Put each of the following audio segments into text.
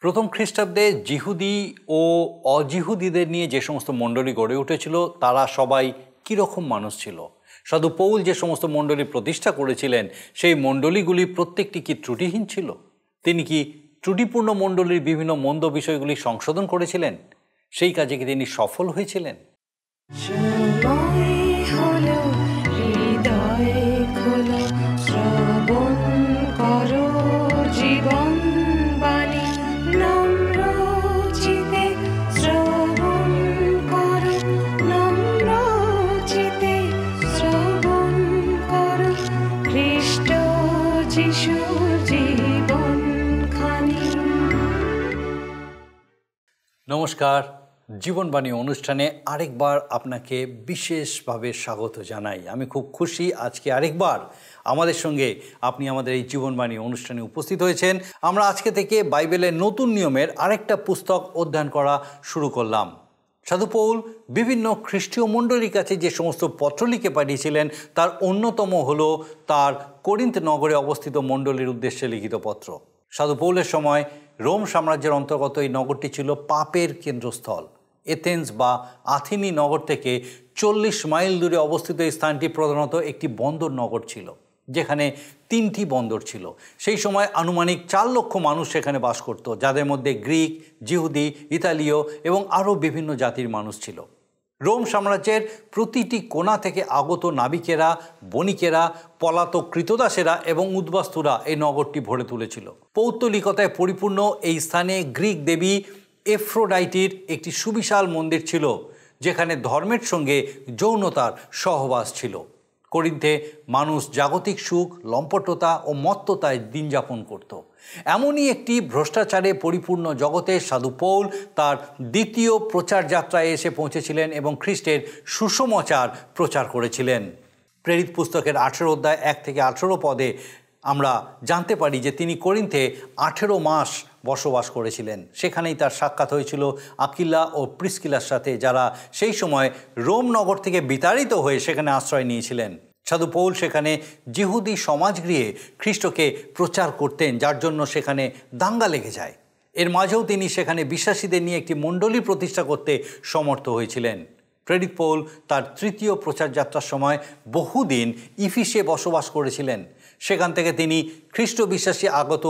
প্রথম খ্রিস্টাব্দে জিহুদি ও অজিহুদিদের নিয়ে যে সমস্ত মণ্ডলী গড়ে উঠেছিল তারা সবাই কীরকম মানুষ ছিল? সাধু পৌল যে সমস্ত মণ্ডলী প্রতিষ্ঠা করেছিলেন সেই মণ্ডলীগুলি প্রত্যেকটি কি ত্রুটিহীন ছিল? তিনি কি ত্রুটিপূর্ণ মণ্ডলীর বিভিন্ন মন্দ বিষয়গুলি সংশোধন করেছিলেন? সেই কাজে কি তিনি সফল হয়েছিলেন? নমস্কার, জীবনবাণী অনুষ্ঠানে আরেকবার আপনাকে বিশেষভাবে স্বাগত জানাই। আমি খুব খুশি আজকে আরেকবার আমাদের সঙ্গে আপনি আমাদের এই জীবনবাণী অনুষ্ঠানে উপস্থিত হয়েছেন। আমরা আজকে থেকে বাইবেলের নতুন নিয়মের আরেকটা পুস্তক অধ্যয়ন করা শুরু করলাম। সাধু পৌল বিভিন্ন খ্রিস্টীয় মণ্ডলীর কাছে যে সমস্ত পত্র লিখে পাঠিয়েছিলেন তার অন্যতম হলো তার করিন্থ নগরে অবস্থিত মণ্ডলীর উদ্দেশ্যে লিখিত পত্র। সাধু পৌলের সময় রোম সাম্রাজ্যের অন্তর্গত এই নগরটি ছিল পাপের কেন্দ্রস্থল। এথেন্স বা আথিনি নগর থেকে 40 মাইল দূরে অবস্থিত এই স্থানটি প্রধানত একটি বন্দর নগর ছিল, যেখানে 3টি বন্দর ছিল। সেই সময় আনুমানিক 4 লক্ষ মানুষ সেখানে বাস করত, যাদের মধ্যে গ্রিক, জিহুদি, ইতালীয় এবং আরও বিভিন্ন জাতির মানুষ ছিল। রোম সাম্রাজ্যের প্রতিটি কোণা থেকে আগত নাবিকেরা, বণিকেরা, পলাতক কৃতদাসেরা এবং উদ্বাস্তুরা এই নগরটি ভরে তুলেছিল। পৌত্তলিকতায় পরিপূর্ণ এই স্থানে গ্রিক দেবী এফ্রোডাইটির একটি সুবিশাল মন্দির ছিল, যেখানে ধর্মের সঙ্গে যৌনতার সহবাস ছিল। করিন্থে মানুষ জাগতিক সুখ, লম্পটতা ও মত্ততায় দিন যাপন করত। এমনই একটি ভ্রষ্টাচারে পরিপূর্ণ জগতে সাধু পৌল তার দ্বিতীয় প্রচার যাত্রায় এসে পৌঁছেছিলেন এবং খ্রিস্টের সুসমাচার প্রচার করেছিলেন। প্রেরিত পুস্তকের 18 অধ্যায় 1 থেকে 18 পদে আমরা জানতে পারি যে তিনি করিন্থে 18 মাস বসবাস করেছিলেন। সেখানেই তার সাক্ষাৎ হয়েছিল আকিলা ও প্রিস্কিলার সাথে, যারা সেই সময় রোম নগর থেকে বিতাড়িত হয়ে সেখানে আশ্রয় নিয়েছিলেন। সাধু পৌল সেখানে জিহুদি সমাজগৃহে খ্রিস্টকে প্রচার করতেন, যার জন্য সেখানে দাঙ্গা লেগে যায়। এর মাঝেও তিনি সেখানে বিশ্বাসীদের নিয়ে একটি মণ্ডলী প্রতিষ্ঠা করতে সমর্থ হয়েছিলেন। প্রেরিত পৌল তার তৃতীয় প্রচার যাত্রার সময় বহুদিন ইফিসে বসবাস করেছিলেন। সেখান থেকে তিনি খ্রিস্ট বিশ্বাসী আগত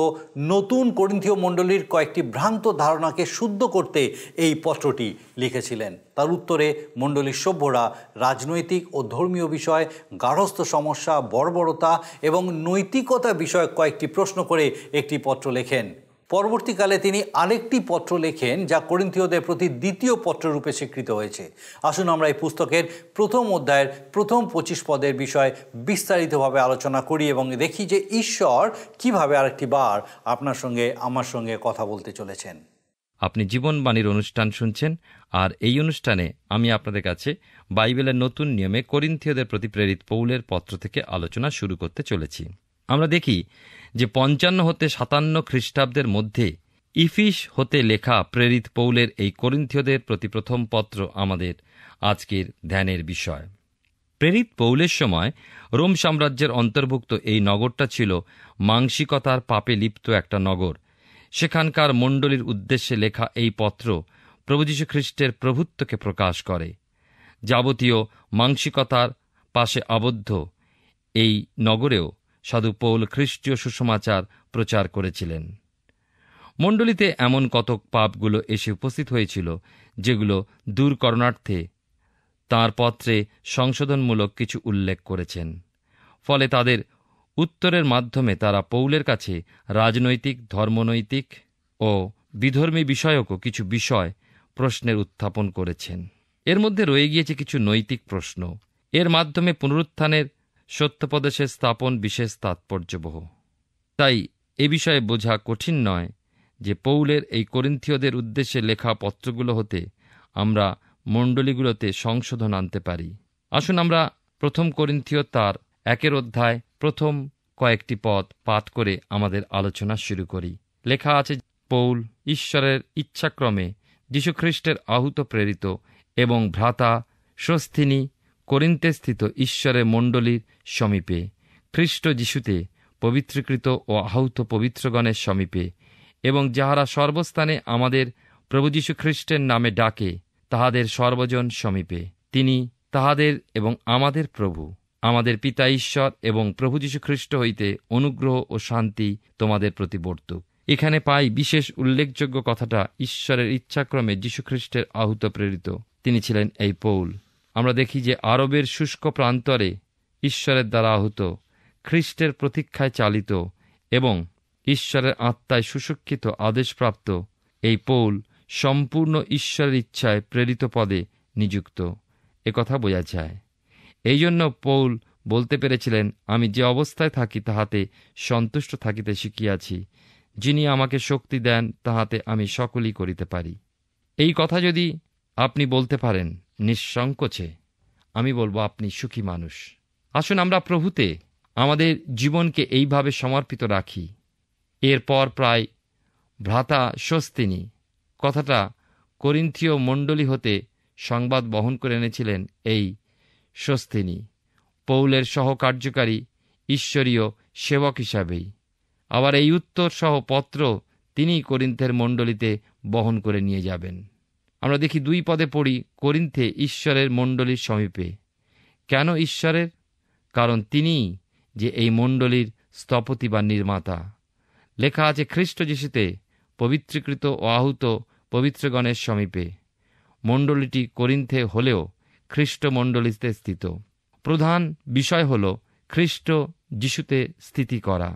নতুন করিন্থীয় মণ্ডলীর কয়েকটি ভ্রান্ত ধারণাকে শুদ্ধ করতে এই পত্রটি লিখেছিলেন। তার উত্তরে মণ্ডলীর সভ্যরা রাজনৈতিক ও ধর্মীয় বিষয়, গার্হস্থ্য সমস্যা, বর্বরতা এবং নৈতিকতা বিষয়ক কয়েকটি প্রশ্ন করে একটি পত্র লেখেন। পরবর্তীকালে তিনি আরেকটি পত্র লেখেন, যা করিন্থীয়দের প্রতি দ্বিতীয় পত্ররূপে স্বীকৃত হয়েছে। আসুন আমরা এই পুস্তকের প্রথম অধ্যায়ের প্রথম 25 পদের বিষয়ে বিস্তারিতভাবে আলোচনা করি এবং দেখি যে ঈশ্বর কিভাবে আরেকটি বার আপনার সঙ্গে আমার সঙ্গে কথা বলতে চলেছেন। আপনি জীবনবাণীর অনুষ্ঠান শুনছেন, আর এই অনুষ্ঠানে আমি আপনাদের কাছে বাইবেলের নতুন নিয়মে করিন্থীয়দের প্রতি প্রেরিত পৌলের পত্র থেকে আলোচনা শুরু করতে চলেছি। আমরা দেখি যে 55 হতে 57 খ্রিস্টাব্দের মধ্যে ইফিস হতে লেখা প্রেরিত পৌলের এই করিন্থীয়দের প্রতি প্রথম পত্র আমাদের আজকের ধ্যানের বিষয়। প্রেরিত পৌলের সময় রোম সাম্রাজ্যের অন্তর্ভুক্ত এই নগরটা ছিল মাংসিকতার পাপে লিপ্ত একটা নগর। সেখানকার মণ্ডলীর উদ্দেশ্যে লেখা এই পত্র প্রভু যীশু খ্রিস্টের প্রভুত্বকে প্রকাশ করে। যাবতীয় মাংসিকতার পাশে আবদ্ধ এই নগরেও সাধু পৌল খ্রিস্টীয় সুসমাচার প্রচার করেছিলেন। মণ্ডলীতে এমন কতক পাপগুলো এসে উপস্থিত হয়েছিল, যেগুলো দূর করণার্থে তাঁর পত্রে সংশোধনমূলক কিছু উল্লেখ করেছেন। ফলে তাদের উত্তরের মাধ্যমে তারা পৌলের কাছে রাজনৈতিক, ধর্মনৈতিক ও বিধর্মী বিষয়কও কিছু বিষয় প্রশ্নের উত্থাপন করেছেন। এর মধ্যে রয়ে গিয়েছে কিছু নৈতিক প্রশ্ন। এর মাধ্যমে পুনরুত্থানের সত্যপদেশের স্থাপন বিশেষ তাৎপর্যবহ। তাই এ বিষয়ে বোঝা কঠিন নয় যে পৌলের এই করিন্থীয়দের উদ্দেশ্যে লেখা পত্রগুলো হতে আমরা মণ্ডলীগুলোতে সংশোধন আনতে পারি। আসুন আমরা প্রথম করিন্থীয় তার 1 অধ্যায় প্রথম কয়েকটি পদ পাঠ করে আমাদের আলোচনা শুরু করি। লেখা আছে, পৌল ঈশ্বরের ইচ্ছাক্রমে যীশুখ্রিস্টের আহুত প্রেরিত এবং ভ্রাতা সোস্থিনী করিন্থে স্থিত ঈশ্বরের মণ্ডলীর সমীপে খ্রিস্ট যিশুতে পবিত্রীকৃত ও আহুত পবিত্রগণের সমীপে এবং যাহারা সর্বস্থানে আমাদের প্রভু যীশু খ্রিস্টের নামে ডাকে, তাহাদের সর্বজন সমীপে। তিনি তাহাদের এবং আমাদের প্রভু, আমাদের পিতা ঈশ্বর এবং প্রভু যীশু খ্রিস্ট হইতে অনুগ্রহ ও শান্তি তোমাদের প্রতি বর্তুক। এখানে পাই বিশেষ উল্লেখযোগ্য কথাটা ঈশ্বরের ইচ্ছাক্রমে যীশুখ্রিস্টের আহুত প্রেরিত। তিনি ছিলেন এই পৌল। আমরা দেখি যে আরবের শুষ্ক প্রান্তরে ঈশ্বরের দ্বারা আহুত, খ্রিস্টের প্রতীক্ষায় চালিত এবং ঈশ্বরের আত্মায় সুশিক্ষিত আদেশপ্রাপ্ত এই পৌল সম্পূর্ণ ঈশ্বরের ইচ্ছায় প্রেরিত পদে নিযুক্ত, একথা বোঝা যায়। এই জন্য পৌল বলতে পেরেছিলেন, আমি যে অবস্থায় থাকি তাহাতে সন্তুষ্ট থাকিতে শিখিয়াছি, যিনি আমাকে শক্তি দেন তাহাতে আমি সকলই করিতে পারি। এই কথা যদি আপনি বলতে পারেন নিঃসংকোচে, আমি বলবো আপনি সুখী মানুষ। আসুন আমরা প্রভুতে আমাদের জীবনকে এইভাবে সমর্পিত রাখি। এরপর প্রায় ভ্রাতা সোস্থিনী কথাটা করিন্থীয় মণ্ডলী হতে সংবাদ বহন করে এনেছিলেন এই সোস্থিনী, পৌলের সহকার্যকারী ঈশ্বরীয় সেবক হিসাবেই। আবার এই উত্তর সহ পত্র তিনি করিন্থের মণ্ডলীতে বহন করে নিয়ে যাবেন। আমরা দেখি 2 পদে পড়ি, করিন্থে ঈশ্বরের মণ্ডলীর সমীপে। কেন ঈশ্বরের? কারণ তিনি যে এই মণ্ডলীর স্থপতি বা নির্মাতা। লেখা আছে খ্রিস্ট যীশুতে পবিত্রীকৃত ও আহুত পবিত্রগণের সমীপে। মণ্ডলীটি করিন্থে হলেও খ্রিস্ট মণ্ডলীতে স্থিত। প্রধান বিষয় হল খ্রিস্ট যীশুতে স্থিতি করা।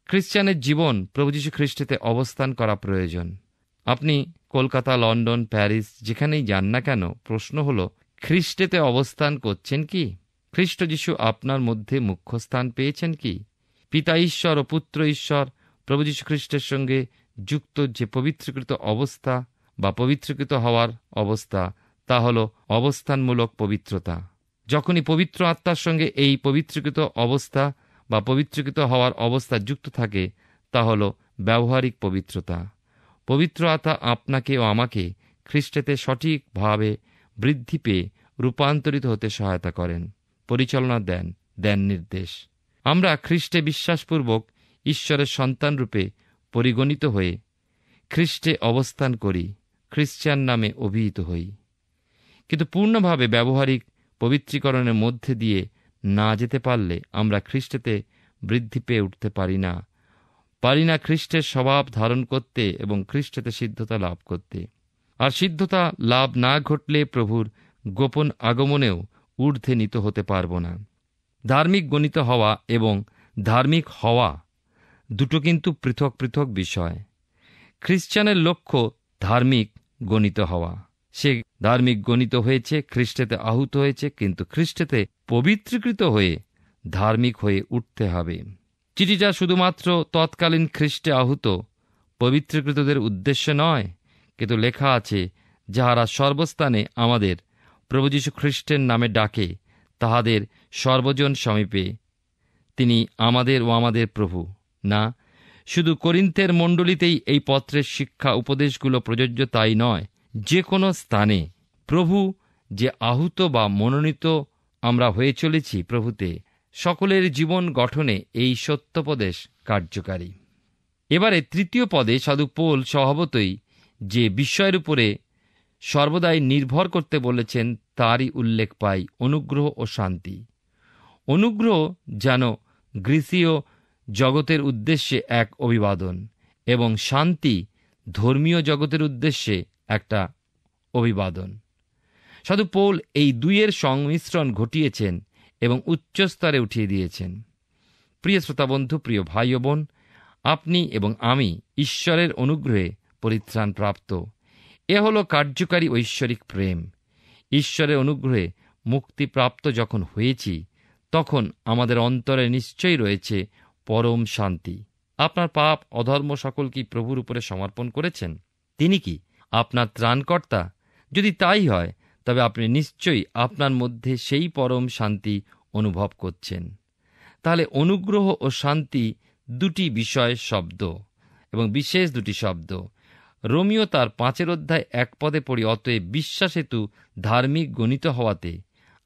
খ্রিস্টানের জীবন প্রভু যীশু খ্রিস্টেতে অবস্থান করা প্রয়োজন। আপনি কলকাতা, লন্ডন, প্যারিস যেখানেই যান না কেন, প্রশ্ন হল খ্রিস্টেতে অবস্থান করছেন কি? খ্রিস্ট যীশু আপনার মধ্যে মুখ্য স্থান পেয়েছেন কি? পিতা ঈশ্বর ও পুত্র ঈশ্বর প্রভু যীশু খ্রিস্টের সঙ্গে যুক্ত যে পবিত্রীকৃত অবস্থা বা পবিত্রীকৃত হওয়ার অবস্থা, তা হল অবস্থানমূলক পবিত্রতা। যখনই পবিত্র আত্মার সঙ্গে এই পবিত্রীকৃত অবস্থা বা পবিত্রীকৃত হওয়ার অবস্থা যুক্ত থাকে, তা হল ব্যবহারিক পবিত্রতা। পবিত্র আত্মা আপনাকে ও আমাকে খ্রিস্টেতে সঠিকভাবে বৃদ্ধি পেয়ে রূপান্তরিত হতে সহায়তা করেন, পরিচালনা দেন নির্দেশ। আমরা খ্রিস্টে বিশ্বাসপূর্বক ঈশ্বরের সন্তানরূপে পরিগণিত হয়ে খ্রিস্টে অবস্থান করি, খ্রিস্টান নামে অভিহিত হই। কিন্তু পূর্ণভাবে ব্যবহারিক পবিত্রীকরণের মধ্যে দিয়ে না যেতে পারলে আমরা খ্রিস্টেতে বৃদ্ধি পেয়ে উঠতে পারি না খ্রিস্টের স্বভাব ধারণ করতে এবং খ্রিস্টেতে সিদ্ধতা লাভ করতে। আর সিদ্ধতা লাভ না ঘটলে প্রভুর গোপন আগমনেও ঊর্ধ্বে নীত হতে পারব না। ধার্মিক গণিত হওয়া এবং ধার্মিক হওয়া দুটো কিন্তু পৃথক পৃথক বিষয়। খ্রিস্টানের লক্ষ্য ধার্মিক গণিত হওয়া। সে ধার্মিক গণিত হয়েছে, খ্রিস্টেতে আহুত হয়েছে, কিন্তু খ্রিস্টেতে পবিত্রীকৃত হয়ে ধার্মিক হয়ে উঠতে হবে। চিঠিটা শুধুমাত্র তৎকালীন খ্রিস্টে আহুত পবিত্রীকৃতদের উদ্দেশ্যে নয়, কিন্তু লেখা আছে যাহারা সর্বস্থানে আমাদের প্রভু যীশু খ্রিস্টের নামে ডাকে, তাহাদের সর্বজন সমীপে। তিনি আমাদের ও আমাদের প্রভু না, শুধু করিন্থের মণ্ডলীতেই এই পত্রের শিক্ষা উপদেশগুলো প্রযোজ্য তাই নয়, যে কোনো স্থানে প্রভু যে আহুত বা মনোনীত আমরা হয়ে চলেছি প্রভুতে, সকলের জীবন গঠনে এই সত্যপদেশ কার্যকারী। এবারে 3 পদে সাধু পৌল স্বভাবতই যে বিষয়ের উপরে সর্বদাই নির্ভর করতে বলেছেন তারই উল্লেখ পাই, অনুগ্রহ ও শান্তি। অনুগ্রহ যেন গ্রীসীয় জগতের উদ্দেশ্যে এক অভিবাদন এবং শান্তি ধর্মীয় জগতের উদ্দেশ্যে একটা অভিবাদন। সাধু পৌল এই 2-এর সংমিশ্রণ ঘটিয়েছেন এবং উচ্চস্তরে উঠিয়ে দিয়েছেন। প্রিয় শ্রোতাবন্ধু, প্রিয় ভাই ও বোন, আপনি এবং আমি ঈশ্বরের অনুগ্রহে পরিত্রাণ প্রাপ্ত। এ হল কার্যকারী ঐশ্বরিক প্রেম। ঈশ্বরের অনুগ্রহে মুক্তিপ্রাপ্ত যখন হয়েছি, তখন আমাদের অন্তরে নিশ্চয়ই রয়েছে পরম শান্তি। আপনার পাপ অধর্ম সকল কি প্রভুর উপরে সমর্পণ করেছেন? তিনি কি আপনার ত্রাণকর্তা? যদি তাই হয়, তবে আপনি নিশ্চয়ই আপনার মধ্যে সেই পরম শান্তি অনুভব করছেন। তাহলে অনুগ্রহ ও শান্তি 2টি বিষয় শব্দ এবং বিশেষ 2টি শব্দ। রোমিও তার 5-1 পদে পড়ি, অতএব বিশ্বাস হেতু ধার্মিক গণিত হওয়াতে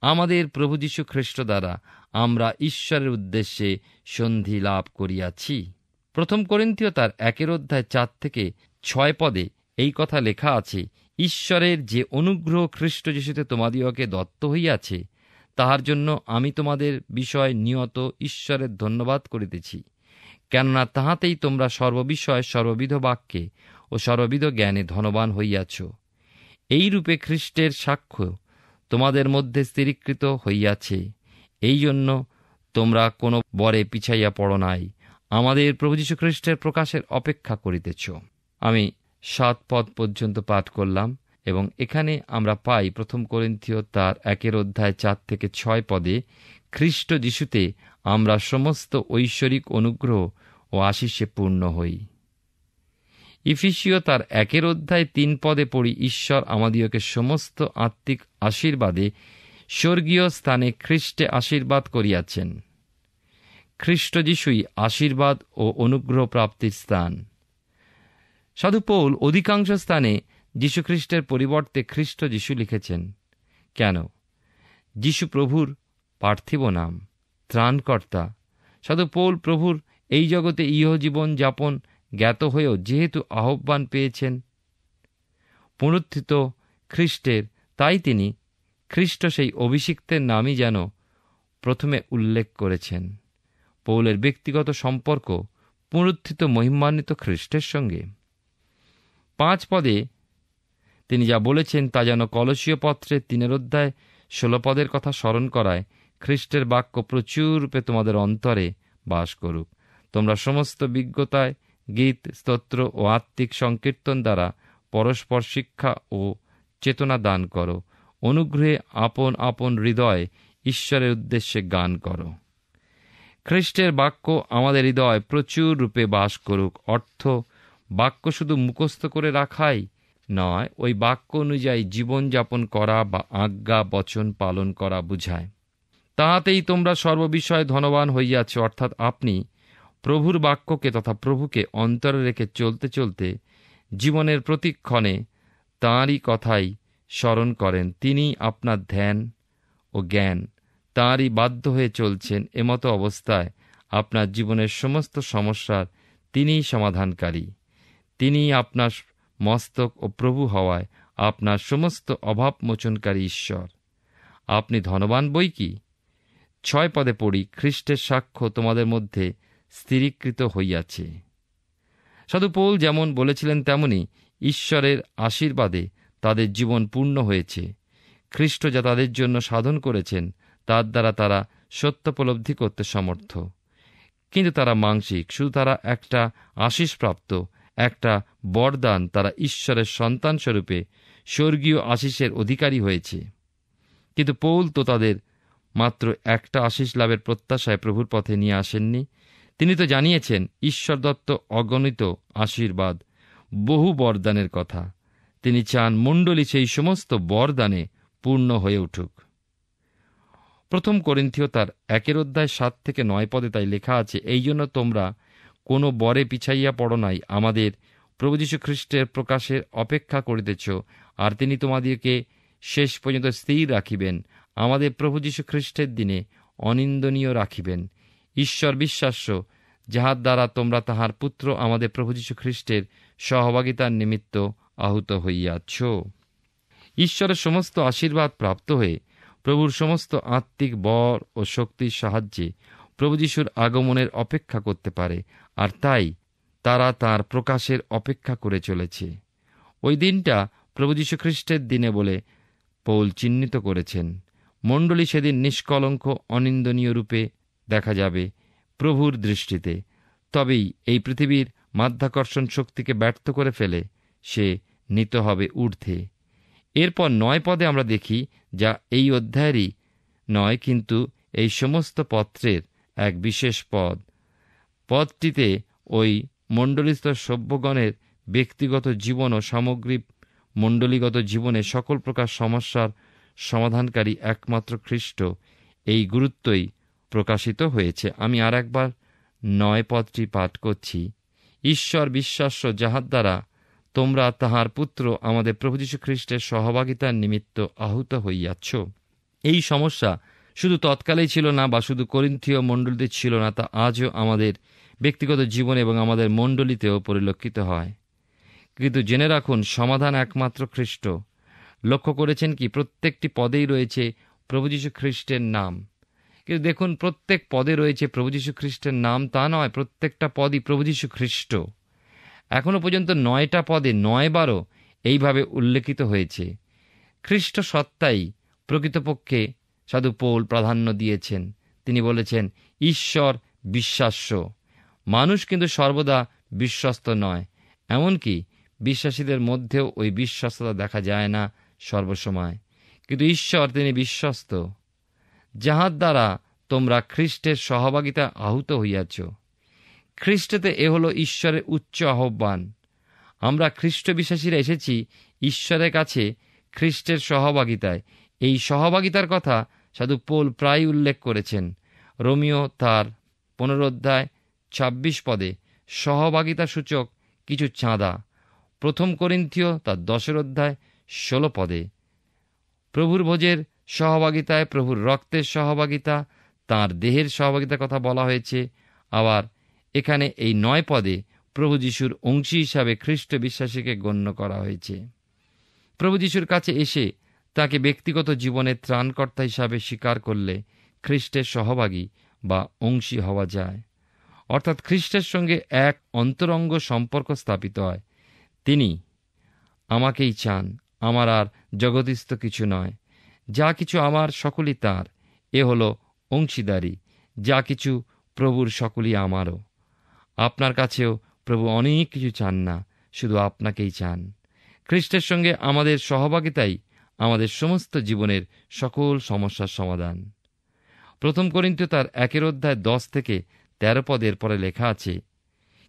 আমাদের প্রভু যীশু খ্রিস্ট দ্বারা আমরা ঈশ্বরের উদ্দেশ্যে সন্ধি লাভ করিয়াছি। প্রথম করিন্থীয় তার 1:4-6 এই কথা লেখা আছে, ঈশ্বরের যে অনুগ্রহ খ্রিস্ট যীশুতে তোমাদিগকে দত্ত হইয়াছে, তাহার জন্য আমি তোমাদের বিষয় নিয়ত ঈশ্বরের ধন্যবাদ করিতেছি। কেননা তাহাতেই তোমরা সর্ববিষয় সর্ববিধ বাক্যে ও সর্ববিধ জ্ঞানে ধনবান হইয়াছ। এই রূপে খ্রিস্টের সাক্ষ্য তোমাদের মধ্যে স্থিরীকৃত হইয়াছে। এই জন্য তোমরা কোনো বরে পিছাইয়া পড়ো নাই, আমাদের প্রভু যীশু খ্রিস্টের প্রকাশের অপেক্ষা করিতেছ। আমি 7 পদ পর্যন্ত পাঠ করলাম এবং এখানে আমরা পাই প্রথম করিন্থীয় তার 1:4-6 খ্রিস্ট যীশুতে আমরা সমস্ত ঐশ্বরিক অনুগ্রহ ও আশীষে পূর্ণ হই। ইফিসীয় তার 1:3 পড়ি, ঈশ্বর আমাদিগকে সমস্ত আত্মিক আশীর্বাদে স্বর্গীয় স্থানে খ্রিস্টে আশীর্বাদ করিয়াছেন। খ্রিস্ট যীশুই আশীর্বাদ ও অনুগ্রহ প্রাপ্তির স্থান। সাধু পৌল অধিকাংশ স্থানে যীশুখ্রিস্টের পরিবর্তে খ্রিস্ট যীশু লিখেছেন। কেন? যীশু প্রভুর পার্থিব নাম, ত্রাণকর্তা। সাধু পৌল প্রভুর এই জগতে ইহজীবন যাপন জ্ঞাত হয়েও যেহেতু আহ্বান পেয়েছেন পুনরুত্থিত খ্রিস্টের, তাই তিনি খ্রিস্ট সেই অভিষিক্তের নামই যেন প্রথমে উল্লেখ করেছেন। পৌলের ব্যক্তিগত সম্পর্ক পুনরুত্থিত মহিমান্বিত খ্রিস্টের সঙ্গে। 5 পদে তিনি যা বলেছেন তা যেন কলসীয় পত্রের 3:16 কথা স্মরণ করায়, খ্রিস্টের বাক্য প্রচুর রূপে তোমাদের অন্তরে বাস করুক। তোমরা সমস্ত বিজ্ঞতায় গীত, স্তোত্র ও আত্মিক সংকীর্তন দ্বারা পরস্পর শিক্ষা ও চেতনা দান করো। অনুগ্রহে আপন আপন হৃদয় ঈশ্বরের উদ্দেশ্যে গান করো। খ্রিস্টের বাক্য আমাদের হৃদয় প্রচুর রূপে বাস করুক অর্থ বাক্য শুধু মুখস্থ করে রাখাই নয়, ওই বাক্য অনুযায়ী জীবনযাপন করা বা আজ্ঞা বচন পালন করা বুঝায়। তাহাতেই তোমরা সর্ববিষয়ে ধনবান হইয়াছ, অর্থাৎ আপনি প্রভুর বাক্যকে তথা প্রভুকে অন্তরে রেখে চলতে চলতে জীবনের প্রতিক্ষণে তাঁরই কথাই স্মরণ করেন। তিনি আপনার ধ্যান ও জ্ঞান তাঁরই বাধ্য হয়ে চলছেন। এমতো অবস্থায় আপনার জীবনের সমস্ত সমস্যার তিনিই সমাধানকারী। তিনিই আপনার মস্তক ও প্রভু হওয়ায় আপনার সমস্ত অভাব মোচনকারী ঈশ্বর। আপনি ধনবান বই কি? 6 পদে পড়ি, খ্রিস্টের সাক্ষ্য তোমাদের মধ্যে স্থিরীকৃত হইয়াছে। সাধু পৌল যেমন বলেছিলেন তেমনি ঈশ্বরের আশীর্বাদে তাদের জীবন পূর্ণ হয়েছে। খ্রিস্ট যা তাদের জন্য সাধন করেছেন তার দ্বারা তারা সত্যোপলব্ধি করতে সমর্থ। কিন্তু তারা মাংসিক, শুধু তারা একটা আশীষপ্রাপ্ত, একটা বরদান, তারা ঈশ্বরের সন্তান স্বরূপে স্বর্গীয় আশীষের অধিকারী হয়েছে। কিন্তু পৌল তো তাদের মাত্র একটা আশীষ লাভের প্রত্যাশায় প্রভুর পথে নিয়ে আসেননি। তিনি তো জানিয়েছেন ঈশ্বর দত্ত অগণিত আশীর্বাদ, বহু বরদানের কথা। তিনি চান মণ্ডলী সেই সমস্ত বরদানে পূর্ণ হয়ে উঠুক। প্রথম করিন্থীয় তার 1:7-9 তাই লেখা আছে, এই জন্য তোমরা কোনো বরে পিছাইয়া পড়ো নাই, আমাদের প্রভু যীশু খ্রিস্টের প্রকাশের অপেক্ষা করিতেছ, আর তিনি তোমাদেরকে শেষ পর্যন্ত স্থির রাখিবেন। আমাদের প্রভু যীশু খ্রিস্টের দিনে অনিন্দনীয় রাখিবেন। ঈশ্বর বিশ্বাস্য, যাহার দ্বারা তোমরা তাহার পুত্র আমাদের প্রভু যীশু খ্রিস্টের সহভাগিতার নিমিত্ত আহুত হইয়াছ। ঈশ্বরের সমস্ত আশীর্বাদ প্রাপ্ত হয়ে প্রভুর সমস্ত আত্মিক বর ও শক্তির সাহায্যে প্রভু যীশুর আগমনের অপেক্ষা করতে পারে, আর তাই তারা তাঁর প্রকাশের অপেক্ষা করে চলেছে। ওই দিনটা প্রভু যীশু খ্রিস্টের দিনে বলে পৌল চিহ্নিত করেছেন। মণ্ডলী সেদিন নিষ্কলঙ্ক অনিন্দনীয় রূপে দেখা যাবে প্রভুর দৃষ্টিতে। তবেই এই পৃথিবীর মাধ্যাকর্ষণ শক্তিকে ব্যর্থ করে ফেলে সে নিতে হবে ঊর্ধ্বে। এরপর 9 পদে আমরা দেখি, যা এই অধ্যায়েরই নয় কিন্তু এই সমস্ত পত্রের এক বিশেষ পদ। পদটিতে ওই মণ্ডলীস্থ সভ্যগণের ব্যক্তিগত জীবন ও সামগ্রিক মণ্ডলীগত জীবনে সকল প্রকার সমস্যার সমাধানকারী একমাত্র খ্রিস্ট, এই গুরুত্বই প্রকাশিত হয়েছে। আমি আর একবার 9 পদটি পাঠ করছি। ঈশ্বর বিশ্বাস্য, যাহার দ্বারা তোমরা তাহার পুত্র আমাদের প্রভু যীশু খ্রিস্টের সহভাগিতার নিমিত্ত আহুত হইয়াছ। এই সমস্যা শুধু তৎকালেই ছিল না বা শুধু করিন্থীয় মণ্ডলীতে ছিল না, তা আজও আমাদের ব্যক্তিগত জীবন এবং আমাদের মণ্ডলীতেও পরিলক্ষিত হয়। কিন্তু জেনে রাখুন, সমাধান একমাত্র খ্রিস্ট। লক্ষ্য করেছেন কি প্রত্যেকটি পদেই রয়েছে প্রভু যীশু খ্রিস্টের নাম। কিন্তু দেখুন, প্রত্যেক পদে রয়েছে প্রভু যীশু খ্রিস্টের নাম তা নয়, প্রত্যেকটা পদই প্রভু যীশু খ্রিস্ট। এখনো পর্যন্ত 9টা পদে 9 বারও এইভাবে উল্লেখিত হয়েছে। খ্রিস্ট সত্তাই প্রকৃতপক্ষে সাধু পৌল প্রাধান্য দিয়েছেন। তিনি বলেছেন, ঈশ্বর বিশ্বাস্য, মানুষ কিন্তু সর্বদা বিশ্বস্ত নয়। এমনকি বিশ্বাসীদের মধ্যেও ওই বিশ্বস্ততা দেখা যায় না সর্বসময়। কিন্তু ঈশ্বর তিনি বিশ্বস্ত, যাহার দ্বারা তোমরা খ্রিস্টের সহভাগিতা আহুত হইয়াছ। খ্রিস্টেতে এ হল ঈশ্বরের উচ্চ আহ্বান। আমরা খ্রিস্ট বিশ্বাসীরা এসেছি ঈশ্বরের কাছে খ্রিস্টের সহভাগিতায়। এই সহভাগিতার কথা সাধু পৌল প্রায় উল্লেখ করেছেন। রোমিও তার 15 পদে সহভাগিতা সূচক কিছু চাঁদা, 1 করিন্থীয় তার 10 পদে প্রভুর ভোজের সহভাগিতায় প্রভুর রক্তের সহভাগিতা, তাঁর দেহের সহভাগিতার কথা বলা হয়েছে। আবার এখানে এই 9 পদে প্রভু যীশুর অংশী হিসাবে খ্রিস্ট বিশ্বাসীকে গণ্য করা হয়েছে। প্রভু যীশুর কাছে এসে তাকে ব্যক্তিগত জীবনের ত্রাণকর্তা হিসাবে স্বীকার করলে খ্রিস্টের সহভাগী বা অংশী হওয়া যায়। অর্থাৎ খ্রিস্টের সঙ্গে এক অন্তরঙ্গ সম্পর্ক স্থাপিত হয়। তিনি আমাকেই চান, আমার আর জগদীস্থ কিছু নয়। যা কিছু আমার সকলই তাঁর। এ হল অংশীদারি। যা কিছু প্রভুর সকলই আমারও। আপনার কাছেও প্রভু অনেক কিছু চান না, শুধু আপনাকেই চান। খ্রিস্টের সঙ্গে আমাদের সহভাগিতাই আমাদের সমস্ত জীবনের সকল সমস্যার সমাধান। 1 করিন্থীয় তার 1:10-13 পদের পরে লেখা আছে,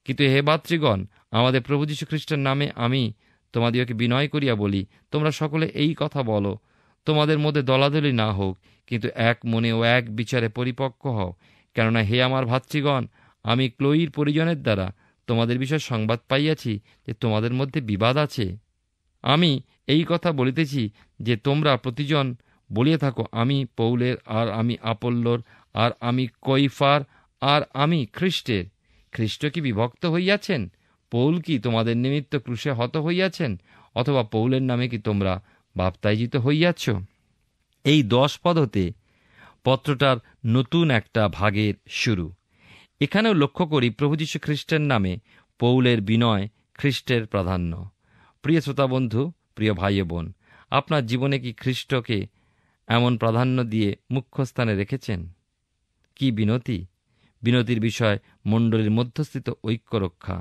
কিন্তু হে ভাতৃগণ, আমাদের প্রভু যীশু খ্রিস্টের নামে আমি তোমাদিওকে বিনয় করিয়া বলি, তোমরা সকলে এই কথা বলো, তোমাদের মধ্যে দলাদলি না হোক, কিন্তু এক মনে ও এক বিচারে পরিপক্ক হও। কেননা হে আমার ভাতৃগণ, আমি ক্লোয়ির পরিজনের দ্বারা তোমাদের বিষয়ে সংবাদ পাইয়াছি যে তোমাদের মধ্যে বিবাদ আছে। আমি এই কথা বলিতেছি যে তোমরা প্রতিজন বলিয়া থাকো, আমি পৌলের, আর আমি আপল্লোর, আর আমি কৈফার, আর আমি খ্রিস্টের। খ্রিস্ট কি বিভক্ত হইয়াছেন? পৌল কি তোমাদের নিমিত্ত ক্রুশে হত হইয়াছেন? অথবা পৌলের নামে কি তোমরা বাপ্তাইজিত হইয়াছ? এই 10 পদ হতে পত্রটার নতুন একটা ভাগের শুরু। এখানেও লক্ষ্য করি প্রভু যীশু খ্রিস্টের নামে পৌলের বিনয়, খ্রিস্টের প্রাধান্য। প্রিয় শ্রোতা বন্ধু, প্রিয় ভাই বোন, আপনার জীবনে কি খ্রিস্টকে এমন প্রাধান্য দিয়ে মুখ্য স্থানে রেখেছেন? কি বিনতি! বিনতির বিষয় মণ্ডলীর মধ্যস্থিত ঐক্য রক্ষা।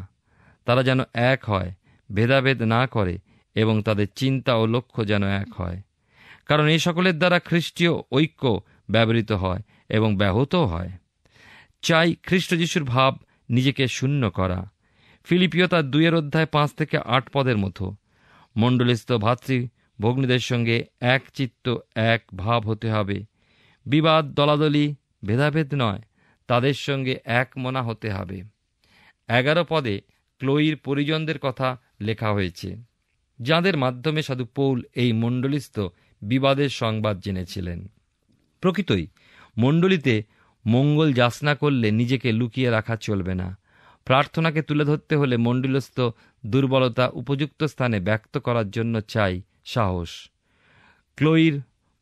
তারা যেন এক হয়, ভেদাভেদ না করে, এবং তাদের চিন্তা ও লক্ষ্য যেন এক হয়। কারণ এই সকলের দ্বারা খ্রিস্টীয় ঐক্য ব্যবহৃত হয় এবং ব্যাহতও হয়। চাই খ্রিস্ট যিশুর ভাব নিজেকে শূন্য করা। ফিলিপিও তার 2:5-8 পদের মতো মণ্ডলীস্থ ভাতৃ ভগ্নীদের সঙ্গে এক চিত্ত, এক ভাব হতে হবে। বিবাদ, দলাদলি, ভেদাভেদ নয়, তাদের সঙ্গে এক মনা হতে হবে। 11 পদে ক্লোয়ির পরিজনদের কথা লেখা হয়েছে, যাঁদের মাধ্যমে সাধু পৌল এই মণ্ডলীস্থ বিবাদের সংবাদ জেনেছিলেন। প্রকৃতই মণ্ডলীতে মঙ্গল যাচনা করলে নিজেকে লুকিয়ে রাখা চলবে না। প্রার্থনাকে তুলে ধরতে হলে মণ্ডলীস্থ দুর্বলতা উপযুক্ত স্থানে ব্যক্ত করার জন্য চাই সাহস। ক্লোয়ির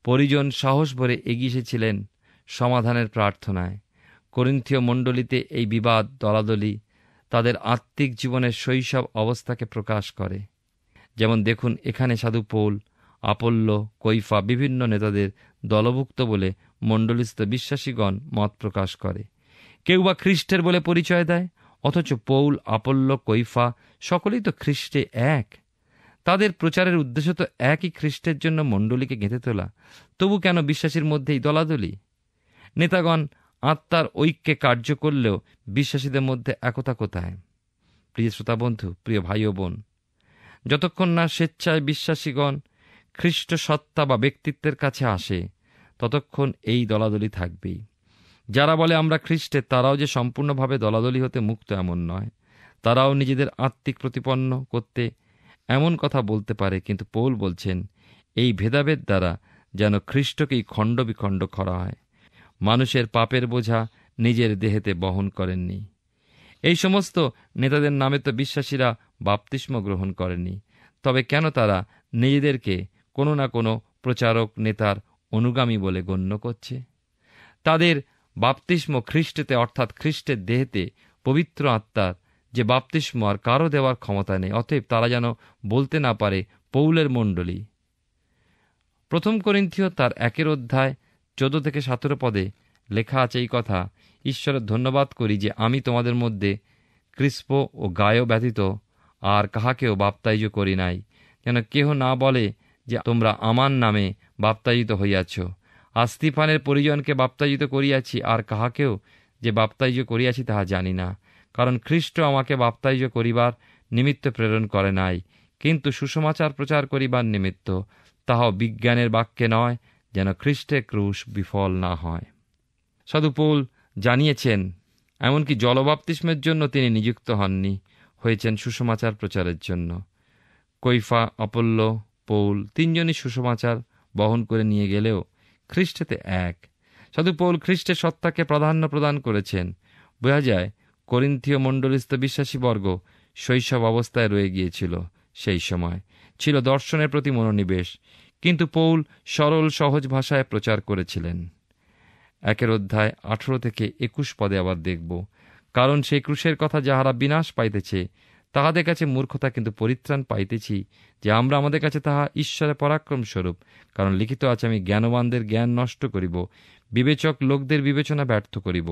পরিজন সাহস ভরে এগিয়ে এসেছিলেন সমাধানের প্রার্থনায়। করিন্থীয় মণ্ডলীতে এই বিবাদ, দলাদলি তাদের আত্মিক জীবনের শৈশব অবস্থাকে প্রকাশ করে। যেমন দেখুন, এখানে সাধু পৌল, আপল্লো, কৈফা বিভিন্ন নেতাদের দলভুক্ত বলে মণ্ডলীস্থ বিশ্বাসীগণ মত প্রকাশ করে। কেউ বা খ্রিস্টের বলে পরিচয় দেয়, অথচ পৌল, আপল্লো, কৈফা সকলেই তো খ্রিস্টে এক। তাদের প্রচারের উদ্দেশ্য তো একই, খ্রিস্টের জন্য মণ্ডলীকে গেঁথে তোলা। তবু কেন বিশ্বাসীর মধ্যেই দলাদলি? নেতাগণ আত্মার ঐক্যে কার্য করলেও বিশ্বাসীদের মধ্যে একতা কোথায়? প্রিয় শ্রোতা বন্ধু, প্রিয় ভাই ও বোন, যতক্ষণ না স্বেচ্ছায় বিশ্বাসীগণ খ্রিস্ট সত্তা বা ব্যক্তিত্বের কাছে আসে, ততক্ষণ এই দলাদলি থাকবেই। যারা বলে আমরা খ্রিস্টের, তারাও যে সম্পূর্ণভাবে দলাদলি হতে মুক্ত এমন নয়। তারাও নিজেদের আত্মিক প্রতিপন্ন করতে এমন কথা বলতে পারে, কিন্তু পৌল বলছেন এই ভেদাভেদ দ্বারা যেন খ্রিস্টকেই খণ্ড বিখণ্ড করা হয়। মানুষের পাপের বোঝা নিজের দেহেতে বহন করেননি। এই সমস্ত নেতাদের নামে তো বিশ্বাসীরা বাপ্তিস্ম গ্রহণ করেনি, তবে কেন তারা নিজেদেরকে কোনো না কোনো প্রচারক নেতার অনুগামী বলে গণ্য করছে? তাদের বাপ্তিস্ম খ্রিস্টেতে, অর্থাৎ খ্রিস্টের দেহেতে পবিত্র আত্মার যে বাপ্তিস্ম আর কারো দেওয়ার ক্ষমতা নেই, অতএব তারা যেন বলতে না পারে পৌলের মণ্ডলী। 1 করিন্থীয় তার 1 অধ্যায় 14-17 পদে লেখা আছে এই কথা, ঈশ্বরের ধন্যবাদ করি যে আমি তোমাদের মধ্যে ক্রিস্প ও গায়ো ব্যতীত আর কাহাকেও বাপ্তাইজ করি নাই, যেন কেহ না বলে যে তোমরা আমার নামে বাপ্তায়িত হইয়াছ। আর স্তিফানের পরিজনকে বাপ্তায়িত করিয়াছি, আর কাহাকেও যে বাপ্তাইজ করিয়াছি তাহা জানি না। কারণ খ্রিস্ট আমাকে বাপ্তাইজ করিবার নিমিত্ত প্রেরণ করে নাই, কিন্তু সুসমাচার প্রচার করিবার নিমিত্ত, তাহাও বিজ্ঞানের বাক্যে নয়, যেন খ্রিস্টের ক্রুশ বিফল না হয়। সাধু পৌল জানিয়েছেন এমনকি জলবাপ্তিস্মের জন্য তিনি নিযুক্ত হননি, হয়েছেন সুসমাচার প্রচারের জন্য। কৈফা, অপল্ল, পৌল তিনজনই সুসমাচার বহন করে নিয়ে গেলেও খ্রিস্টেতে এক। সাধু পৌল খ্রিস্টের সত্তাকে প্রাধান্য প্রদান করেছেন। বোঝা যায় করিন্থীয় মণ্ডলীস্থ বিশ্বাসীবর্গ শৈশব অবস্থায় রয়ে গিয়েছিল। সেই সময় ছিল দর্শনের প্রতি মনোনিবেশ, কিন্তু পৌল সরল সহজ ভাষায় প্রচার করেছিলেন। 1 অধ্যায় 18-21 পদে আবার দেখব, কারণ সেই ক্রুশের কথা যাহারা বিনাশ পাইতেছে তাহাদের কাছে মূর্খতা, কিন্তু পরিত্রাণ পাইতেছি যে আমরা আমাদের কাছে তাহা ঈশ্বরের পরাক্রম স্বরূপ। কারণ লিখিত আছে, আমি জ্ঞানবানদের জ্ঞান নষ্ট করিব, বিবেচক লোকদের বিবেচনা ব্যর্থ করিব।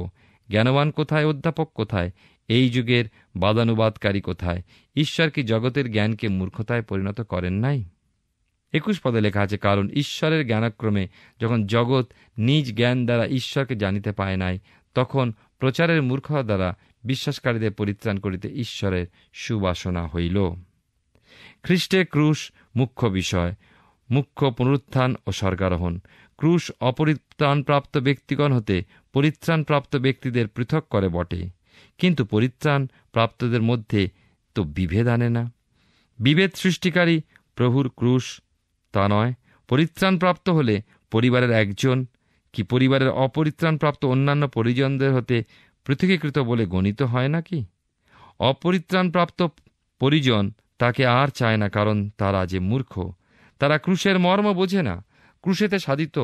জ্ঞানবান কোথায়? অধ্যাপক কোথায়? এই যুগের বাদানুবাদকারী কোথায়? ঈশ্বর কি জগতের জ্ঞানকে মূর্খতায় পরিণত করেন নাই? 21 পদে লেখা আছে, কারণ ঈশ্বরের জ্ঞানক্রমে যখন জগৎ নিজ জ্ঞান দ্বারা ঈশ্বরকে জানিতে পায় নাই, তখন প্রচারের মূর্খতা দ্বারা বিশ্বাসকারীদের পরিত্রাণ করিতে ঈশ্বরের সুবাসনা হইল। খ্রিস্টের ক্রুশ মুখ্য বিষয়, মুখ্য পুনরুত্থান ও স্বর্গারোহণ। ক্রুশ অপরিত্রাণপ্রাপ্ত ব্যক্তিগণ হতে পরিত্রাণপ্রাপ্ত ব্যক্তিদের পৃথক করে বটে, কিন্তু পরিত্রাণ প্রাপ্তদের মধ্যে তো বিভেদ আনে না। বিভেদ সৃষ্টিকারী প্রভুর ক্রুশ তা নয়। পরিত্রাণপ্রাপ্ত হলে পরিবারের একজন কি পরিবারের অপরিত্রাণপ্রাপ্ত অন্যান্য পরিজনদের হতে পৃথকীকৃত বলে গণিত হয় নাকি? অপরিত্রাণপ্রাপ্ত পরিজন তাকে আর চায় না, কারণ তারা যে মূর্খ, তারা ক্রুশের মর্ম বোঝে না। ক্রুশেতে সাধিত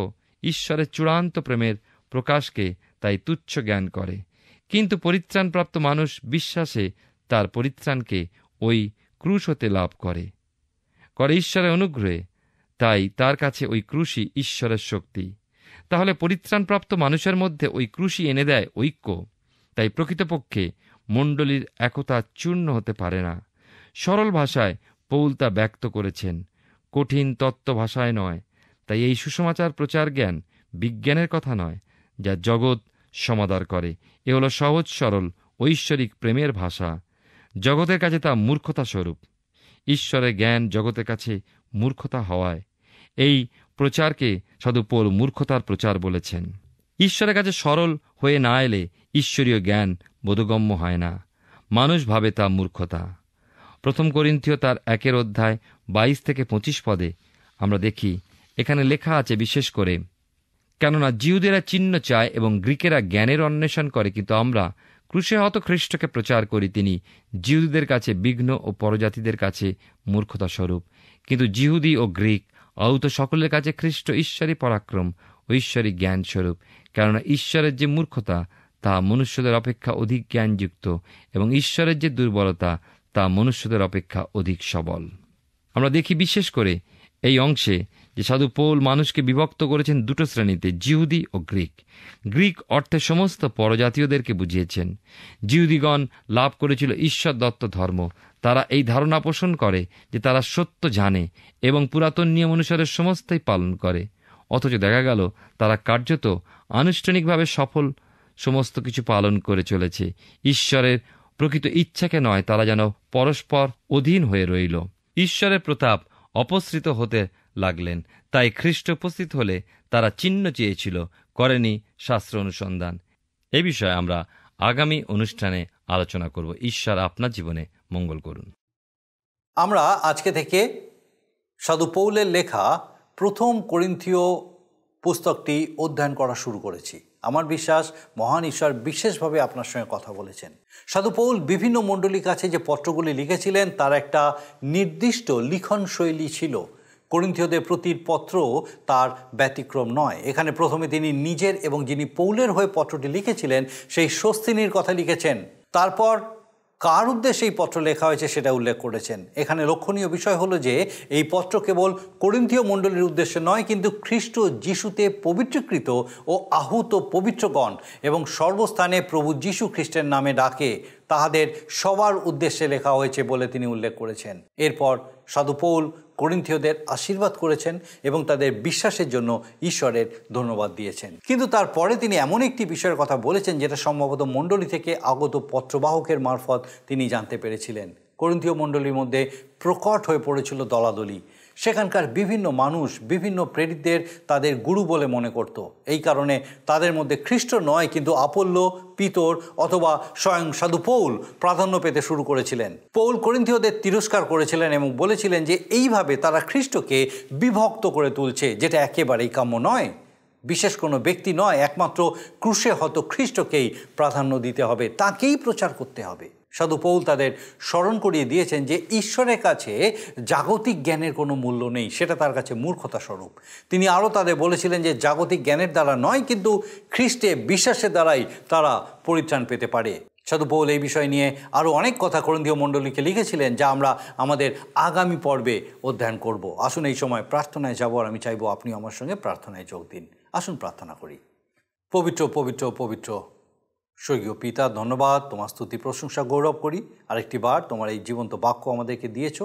ঈশ্বরের চূড়ান্ত প্রেমের প্রকাশকে তাই তুচ্ছ জ্ঞান করে, কিন্তু পরিত্রাণপ্রাপ্ত মানুষ বিশ্বাসে তার পরিত্রাণকে ওই ক্রুশ হতে লাভ করে ঈশ্বরের অনুগ্রহে। তাই তার কাছে ওই ক্রুশই ঈশ্বরের শক্তি। তাহলে পরিত্রাণপ্রাপ্ত মানুষের মধ্যে ওই ক্রুশই এনে দেয় ঐক্য। তাই প্রকৃতপক্ষে মণ্ডলীর একতা চূর্ণ হতে পারে না। সরল ভাষায় পৌল তা ব্যক্ত করেছেন, কঠিন তত্ত্ব ভাষায় নয়। তাই এই সুসমাচার প্রচার জ্ঞান বিজ্ঞানের কথা নয়, যা জগৎ সমাদর করে। এ হল সহজ সরল ঐশ্বরিক প্রেমের ভাষা। জগতের কাছে তা মূর্খতা স্বরূপ। ঈশ্বরের জ্ঞান জগতের কাছে মূর্খতা হওয়ায় এই প্রচারকে সাধু পৌল মূর্খতার প্রচার বলেছেন। ঈশ্বরের কাছে সরল হয়ে না এলে ঈশ্বরীয় জ্ঞান বোধগম্য হয় না। মানুষ ভাবে তা মূর্খতা। 1 করিন্থীয় তার 1 অধ্যায় 22-25 পদে আমরা দেখি, এখানে লেখা আছে বিশেষ করে, কেননা জিহুদেরা চিহ্ন চায় এবং গ্রীকেরা জ্ঞানের অন্বেষণ করে, কিন্তু আমরা ক্রুশে হত খ্রিস্টকে প্রচার করি। তিনি জিহুদীদের কাছে বিঘ্ন ও পরজাতিদের কাছে মূর্খতা স্বরূপ, কিন্তু জিহুদি ও গ্রীক আহত সকলের কাছে খ্রিস্ট ঈশ্বরী পরাক্রম ও ঈশ্বরী জ্ঞান স্বরূপ। কেননা ঈশ্বরের যে মূর্খতা তা মনুষ্যদের অপেক্ষা অধিক জ্ঞানযুক্ত, এবং ঈশ্বরের যে দুর্বলতা তা মনুষ্যদের অপেক্ষা অধিক সবল। আমরা দেখি বিশেষ করে এই অংশে যে সাধু পৌল মানুষকে বিভক্ত করেছেন দুটো শ্রেণীতে, জিহুদি ও গ্রীক। গ্রীক অর্থে সমস্ত পরজাতীয়দেরকে বুঝিয়েছেন। জিহুদিগণ লাভ করেছিল ঈশ্বর দত্ত ধর্ম। তারা এই ধারণা পোষণ করে যে তারা সত্য জানে এবং পুরাতন নিয়ম অনুসারে সমস্তই পালন করে, অথচ দেখা গেল তারা কার্যত আনুষ্ঠানিকভাবে সফল সমস্ত কিছু পালন করে চলেছে। ঈশ্বরের প্রকৃত ইচ্ছাকে নয়, তারা যেন পরস্পর অধীন হয়ে রইল। ঈশ্বরের প্রতাপ অপসৃত হতে লাগলেন। তাই খ্রিস্ট উপস্থিত হলে তারা চিহ্ন চেয়েছিল, করেনি শাস্ত্র অনুসন্ধান। এ বিষয়ে আমরা আগামী অনুষ্ঠানে আলোচনা করব। ঈশ্বর আপনার জীবনে মঙ্গল করুন। আমরা আজকে থেকে সাধু পৌলের লেখা 1 করিন্থীয় পুস্তকটি অধ্যয়ন করা শুরু করেছি। আমার বিশ্বাস মহান ঈশ্বর বিশেষভাবে আপনার সঙ্গে কথা বলেছেন। সাধু পৌল বিভিন্ন মণ্ডলীর কাছে যে পত্রগুলি লিখেছিলেন তার একটা নির্দিষ্ট লিখন শৈলী ছিল। করিন্থীয়দের প্রতির পত্র তার ব্যতিক্রম নয়। এখানে প্রথমে তিনি নিজের এবং যিনি পৌলের হয়ে পত্রটি লিখেছিলেন সেই সোস্থিনীর কথা লিখেছেন। তারপর কার উদ্দেশ্যে এই পত্র লেখা হয়েছে সেটা উল্লেখ করেছেন। এখানে লক্ষণীয় বিষয় হলো যে এই পত্র কেবল করিন্থীয় মণ্ডলীর উদ্দেশ্যে নয়, কিন্তু খ্রিস্ট যিশুতে পবিত্রীকৃত ও আহুত পবিত্রগণ এবং সর্বস্থানে প্রভু যিশু খ্রিস্টের নামে ডাকে তাহাদের সবার উদ্দেশ্যে লেখা হয়েছে বলে তিনি উল্লেখ করেছেন। এরপর সাধু পৌল করিন্থীয়দের আশীর্বাদ করেছেন এবং তাদের বিশ্বাসের জন্য ঈশ্বরের ধন্যবাদ দিয়েছেন। কিন্তু তারপরে তিনি এমন একটি বিষয়ের কথা বলেছেন যেটা সম্ভবত মণ্ডলী থেকে আগত পত্রবাহকের মারফত তিনি জানতে পেরেছিলেন। করিন্থীয় মণ্ডলীর মধ্যে প্রকট হয়ে পড়েছিল দলাদলি। সেখানকার বিভিন্ন মানুষ বিভিন্ন প্রেরিতদের তাদের গুরু বলে মনে করত। এই কারণে তাদের মধ্যে খ্রিস্ট নয় কিন্তু আপল্লো, পিতর অথবা স্বয়ং সাধু পৌল প্রাধান্য পেতে শুরু করেছিলেন। পৌল করিন্থীয়দের তিরস্কার করেছিলেন এবং বলেছিলেন যে এইভাবে তারা খ্রিস্টকে বিভক্ত করে তুলছে, যেটা একেবারেই কাম্য নয়। বিশেষ কোনো ব্যক্তি নয়, একমাত্র ক্রুশে হত খ্রিস্টকেই প্রাধান্য দিতে হবে, তাকেই প্রচার করতে হবে। সাধু পৌল তাদের স্মরণ করিয়ে দিয়েছেন যে ঈশ্বরের কাছে জাগতিক জ্ঞানের কোনো মূল্য নেই, সেটা তার কাছে মূর্খতা স্বরূপ। তিনি আরও তাদের বলেছিলেন যে জাগতিক জ্ঞানের দ্বারা নয় কিন্তু খ্রিস্টে বিশ্বাসের দ্বারাই তারা পরিত্রাণ পেতে পারে। সাধু পৌল এই বিষয় নিয়ে আরও অনেক কথা করিন্থীয় মণ্ডলীকে লিখেছিলেন, যা আমরা আমাদের আগামী পর্বে অধ্যয়ন করব। আসুন এই সময় প্রার্থনায় যাব, আর আমি চাইব আপনি আমার সঙ্গে প্রার্থনায় যোগ দিন। আসুন প্রার্থনা করি। পবিত্র পবিত্র পবিত্র স্বর্গীয় পিতা, ধন্যবাদ, তোমার স্তুতি প্রশংসা গৌরব করি। আরেকটি বার তোমার এই জীবন্ত বাক্য আমাদেরকে দিয়েছ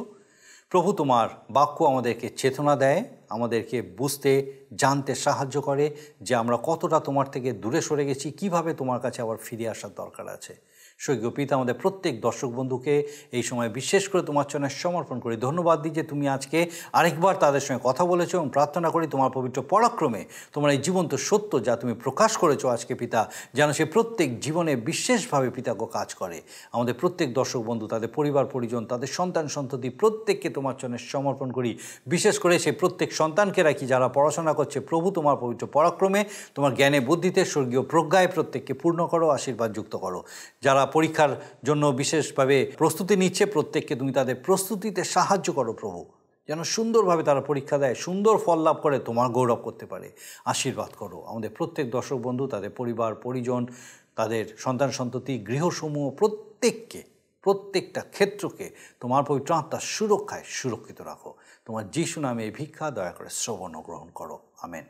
প্রভু। তোমার বাক্য আমাদেরকে চেতনা দেয়, আমাদেরকে বুঝতে জানতে সাহায্য করে যে আমরা কতটা তোমার থেকে দূরে সরে গেছি, কিভাবে তোমার কাছে আবার ফিরে আসার দরকার আছে। স্বর্গীয় পিতা, আমাদের প্রত্যেক দর্শক বন্ধুকে এই সময় বিশেষ করে তোমার চরণে সমর্পণ করি। ধন্যবাদ দিই যে তুমি আজকে আরেকবার তাদের সঙ্গে কথা বলেছো, এবং প্রার্থনা করি তোমার পবিত্র পরাক্রমে তোমার এই জীবন্ত সত্য যা তুমি প্রকাশ করেছো আজকে পিতা, যেন সে প্রত্যেক জীবনে বিশেষভাবে পিতাকে কাজ করে। আমাদের প্রত্যেক দর্শক বন্ধু, তাদের পরিবার পরিজন, তাদের সন্তান সন্ততি প্রত্যেককে তোমার চরণে সমর্পণ করি। বিশেষ করে সেই প্রত্যেক সন্তানকে রাখি যারা পড়াশোনা করছে। প্রভু তোমার পবিত্র পরাক্রমে, তোমার জ্ঞানে বুদ্ধিতে, স্বর্গীয় প্রজ্ঞায় প্রত্যেককে পূর্ণ করো, আশীর্বাদ যুক্ত করো। যারা পরীক্ষার জন্য বিশেষভাবে প্রস্তুতি নিচ্ছে প্রত্যেককে তুমি তাদের প্রস্তুতিতে সাহায্য করো প্রভু, যেন সুন্দরভাবে তারা পরীক্ষা দেয়, সুন্দর ফল লাভ করে তোমার গৌরব করতে পারে। আশীর্বাদ করো আমাদের প্রত্যেক দর্শক বন্ধু, তাদের পরিবার পরিজন, তাদের সন্তান সন্ততি, গৃহসমূহ প্রত্যেকটা ক্ষেত্রকে তোমার পবিত্র আত্মার সুরক্ষায় সুরক্ষিত রাখো। তোমার যিশু নামে এই ভিক্ষা দয়া করে শ্রবণ গ্রহণ করো, আমেন।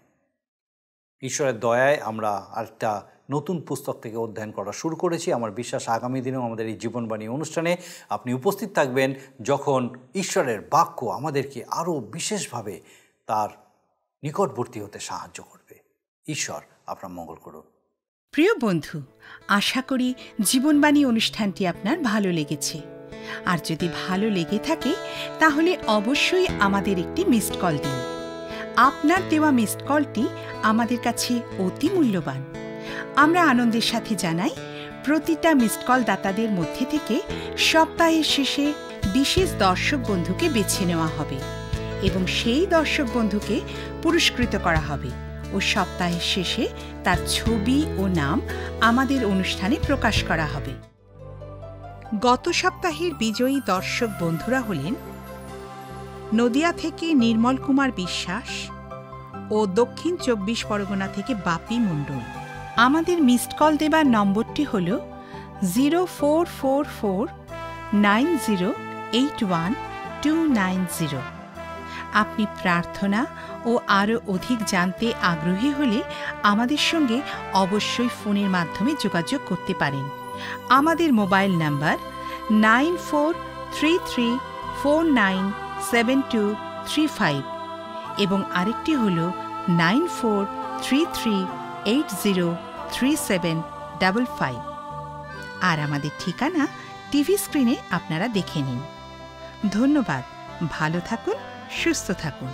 ঈশ্বরের দয়ায় আমরা আরেকটা নতুন পুস্তক থেকে অধ্যয়ন করা শুরু করেছি। আমার বিশ্বাস আগামী দিনেও আমাদের এই জীবনবাণী অনুষ্ঠানে আপনি উপস্থিত থাকবেন, যখন ঈশ্বরের বাক্য আমাদেরকে আরও বিশেষভাবে তার নিকটবর্তী হতে সাহায্য করবে। ঈশ্বর আপনার মঙ্গল করুন। প্রিয় বন্ধু, আশা করি জীবনবাণী অনুষ্ঠানটি আপনার ভালো লেগেছে। আর যদি ভালো লেগে থাকে তাহলে অবশ্যই আমাদের একটি মিসড কল দিন। আপনার দেওয়া মিসড কলটি আমাদের কাছে অতি মূল্যবান। আমরা আনন্দের সাথে জানাই, প্রতিটা মিসড কল দাতাদের মধ্যে থেকে সপ্তাহের শেষে বিশেষ দর্শক বন্ধুকে বেছে নেওয়া হবে এবং সেই দর্শক বন্ধুকে পুরস্কৃত করা হবে ও সপ্তাহের শেষে তার ছবি ও নাম আমাদের অনুষ্ঠানে প্রকাশ করা হবে। গত সপ্তাহের বিজয়ী দর্শক বন্ধুরা হলেন নদিয়া থেকে নির্মল কুমার বিশ্বাস ও দক্ষিণ ২৪ পরগনা থেকে বাপি মণ্ডল। আমাদের মিসড কল দেবার নম্বরটি হল 04449081 আপনি প্রার্থনা ও আরও অধিক জানতে আগ্রহী হলে আমাদের সঙ্গে অবশ্যই ফোনের মাধ্যমে যোগাযোগ করতে পারেন। আমাদের মোবাইল নাম্বার 9433497235 এবং আরেকটি হল 9433803755। আর আমাদের ঠিকানা টিভি স্ক্রিনে আপনারা দেখে নিন। ধন্যবাদ। ভালো থাকুন, সুস্থ থাকুন।